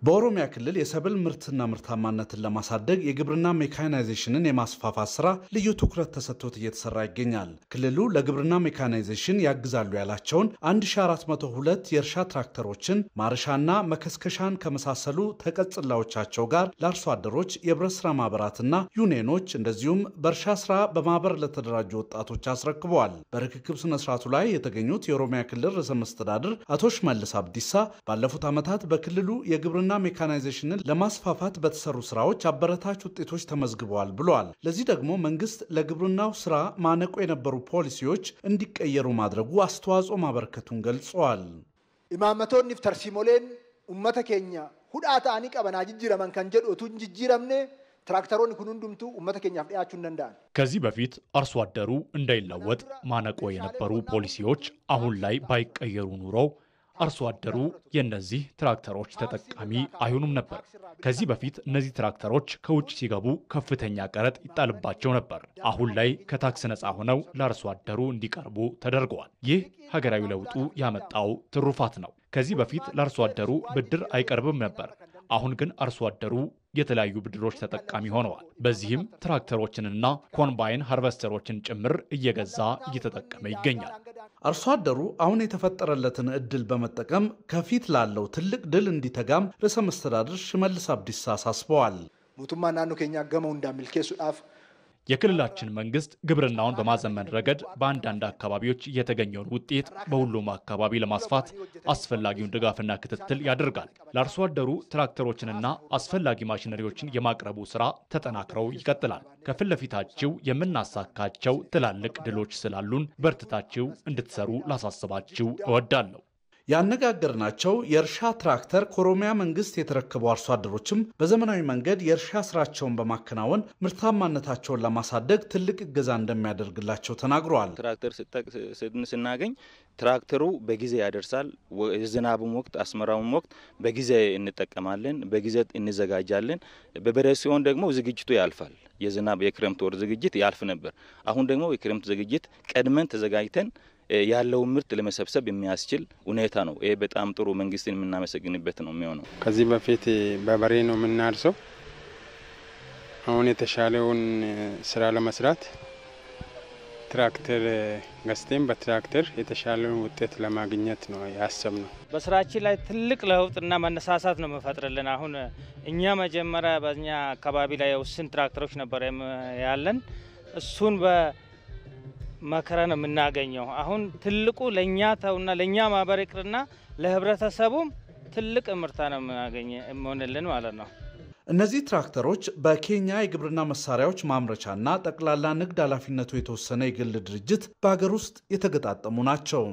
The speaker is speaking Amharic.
በኦሮሚያ ክልል የሰብል ምርትና ምርታማነትን ለማሳደግ የግብርና ሜካናይዜሽንን የማስፋፋት ስራ ልዩ ትኩረት ተሰጥቶት እየተሰራ ይገኛል። ክልሉ ለግብርና ሜካናይዜሽን ያግዛሉ ያላቸውን 1402 የእርሻ ትራክተሮችን ማረሻና መከስከሻን ከመሳሰሉ ተቀጽላዎቻቸው ጋር ለአርሶ አደሮች የህብረት ስራ ማህበራትና ዩኒየኖች እንደዚሁም በእርሻ ስራ በማህበር ለተደራጁ ወጣቶች አስረክበዋል። በርክክብ ስነ ስርዓቱ ላይ የተገኙት የኦሮሚያ ክልል ርዕሰ መስተዳድር አቶ ሽመልስ አብዲሳ ባለፉት ዓመታት በክልሉ የግብርና ሜካናይዜሽንን ለማስፋፋት በተሰሩ ስራዎች አበረታች ውጤቶች ተመዝግበዋል ብለዋል። ለዚህ ደግሞ መንግስት ለግብርናው ስራ ማነቆ የነበሩ ፖሊሲዎች እንዲቀየሩ ማድረጉ አስተዋጽኦ ማበርከቱን ገልጸዋል። ኢማመቶን ተርሲሞሌን ኡመተ ኬኛ ሁዳታኒ ቀበና ጅጅረመን ከንጀዶቱ ጅጅረምኔ ትራክተሮን ኩኑንዱምቱ ኡመተ ኬኛ ፍያቹ እንደንዳን ከዚህ በፊት አርሶ አደሩ እንዳይለወጥ ማነቆ የነበሩ ፖሊሲዎች አሁን ላይ ባይቀየሩ ኑሮ አርሶ አደሩ የነዚህ ትራክተሮች ተጠቃሚ አይሆኑም ነበር። ከዚህ በፊት እነዚህ ትራክተሮች ከውጭ ሲገቡ ከፍተኛ ቀረጥ ይጣልባቸው ነበር። አሁን ላይ ከታክስ ነፃ ሆነው ለአርሶ አደሩ እንዲቀርቡ ተደርገዋል። ይህ ሀገራዊ ለውጡ ያመጣው ትሩፋት ነው። ከዚህ በፊት ለአርሶ አደሩ ብድር አይቀርብም ነበር። አሁን ግን አርሶ አደሩ የተለያዩ ብድሮች ተጠቃሚ ሆነዋል። በዚህም ትራክተሮችንና ኮምባይን ሃርቨስተሮችን ጭምር እየገዛ እየተጠቀመ ይገኛል። አርሶ አደሩ አሁን የተፈጠረለትን እድል በመጠቀም ከፊት ላለው ትልቅ ድል እንዲተጋም ርዕሰ መስተዳድር ሽመልስ አብዲሳ አሳስበዋል። ሙቱማ ናኑ ኬኛ ገመው እንዳሚልኬሱዳፍ የክልላችን መንግስት ግብርናውን በማዘመን ረገድ በአንዳንድ አካባቢዎች የተገኘውን ውጤት በሁሉም አካባቢ ለማስፋት አስፈላጊውን ድጋፍና ክትትል ያደርጋል። ለአርሶ አደሩ ትራክተሮችንና አስፈላጊ ማሽነሪዎችን የማቅረቡ ስራ ተጠናክረው ይቀጥላል። ከፊት ለፊታችሁ የምናሳካቸው ትላልቅ ድሎች ስላሉን በርትታችሁ እንድትሰሩ ላሳስባችሁ እወዳለሁ። ያነጋገርናቸው የእርሻ ትራክተር ከኦሮሚያ መንግስት የተረከቡ አርሶ አደሮችም በዘመናዊ መንገድ የእርሻ ስራቸውን በማከናወን ምርታማነታቸውን ለማሳደግ ትልቅ እገዛ እንደሚያደርግላቸው ተናግረዋል። ትራክተር ስናገኝ ትራክተሩ በጊዜ ያደርሳል። የዝናቡም ወቅት አስመራውም ወቅት በጊዜ እንጠቀማለን፣ በጊዜ እንዘጋጃለን። በበረስ ሲሆን ደግሞ ዝግጅቱ ያልፋል። የዝናብ የክረምት ወር ዝግጅት ያልፍ ነበር። አሁን ደግሞ የክረምት ዝግጅት ቀድመን ተዘጋጅተን ያለው ምርት ለመሰብሰብ የሚያስችል ሁኔታ ነው። ይሄ በጣም ጥሩ መንግስትን የምናመሰግንበት ነው የሚሆነው። ከዚህ በፊት በበሬ ነው የምናርሰው። አሁን የተሻለውን ስራ ለመስራት ትራክተር ገዝተን በትራክተር የተሻለውን ውጤት ለማግኘት ነው ያሰብነው። በስራችን ላይ ትልቅ ለውጥና መነሳሳት ነው መፈጥረልን። አሁን እኛ መጀመሪያ በእኛ አካባቢ ላይ ውስን ትራክተሮች ነበር ያለን። እሱን መከራ ነው የምናገኘው። አሁን ትልቁ ለኛ ተውና ለኛ ማህበር ይቅርና ለህብረተሰቡም ትልቅ ምርታ ነው የምናገኘው ማለት ነው። እነዚህ ትራክተሮች በኬንያ የግብርና መሳሪያዎች ማምረቻና ጠቅላላ ንግድ ኃላፊነቱ የተወሰነ የግል ድርጅት በሀገር ውስጥ የተገጣጠሙ ናቸው።